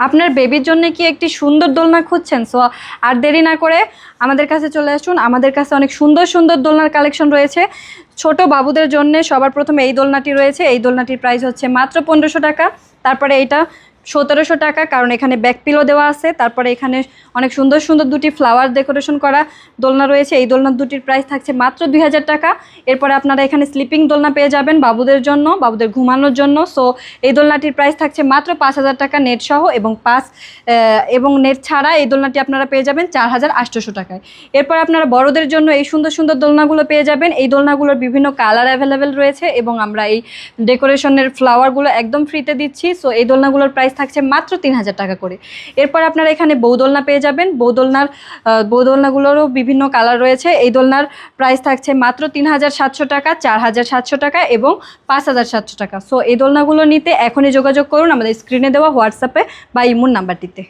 আপনার বেবির জন্য কি একটি সুন্দর দোলনা খুঁজছেন? সো আর দেরি না করে আমাদের কাছে চলে আসুন। আমাদের কাছে অনেক সুন্দর সুন্দর দোলনার কালেকশন রয়েছে। ছোট বাবুদের জন্য সবার প্রথমে এই দোলনাটি রয়েছে। এই দোলনাটির প্রাইস হচ্ছে মাত্র 1500 টাকা। তারপরে এইটা 1700 টাকা, কারণ এখানে ব্যাক পিলো দেওয়া আছে। তারপরে এখানে অনেক সুন্দর সুন্দর দুটি ফ্লাওয়ার ডেকোরেশন করা দোলনা রয়েছে। এই দোলনার দুটির প্রাইস থাকছে মাত্র 2000 টাকা। এরপরে আপনারা এখানে স্লিপিং দোলনা পেয়ে যাবেন বাবুদের জন্য, বাবুদের ঘুমানোর জন্য। সো এই দোলনাটির প্রাইস থাকছে মাত্র 5000 টাকা নেট সহ, এবং নেট ছাড়া এই দোলনাটি আপনারা পেয়ে যাবেন 4800 টাকায়। এরপর আপনারা বড়দের জন্য এই সুন্দর সুন্দর দোলনাগুলো পেয়ে যাবেন। এই দোলনাগুলোর বিভিন্ন কালার অ্যাভেলেবেল রয়েছে এবং আমরা এই ডেকোরেশনের ফ্লাওয়ারগুলো একদম ফ্রিতে দিচ্ছি। সো এই দোলনাগুলোর প্রাইস থাকছে মাত্র 3000 টাকা করে। এরপর আপনারা এখানে বৌদোলনা পেয়ে যাবেন। বৌদোলনাগুলোরও বিভিন্ন কালার রয়েছে। এই দোলনার প্রাইস থাকছে মাত্র 3700 টাকা, 4700 টাকা এবং 5700 টাকা। সো এই দোলনাগুলো নিতে এখনই যোগাযোগ করুন আমাদের স্ক্রিনে দেওয়া হোয়াটসঅ্যাপে বা ইমোর নাম্বারটিতে।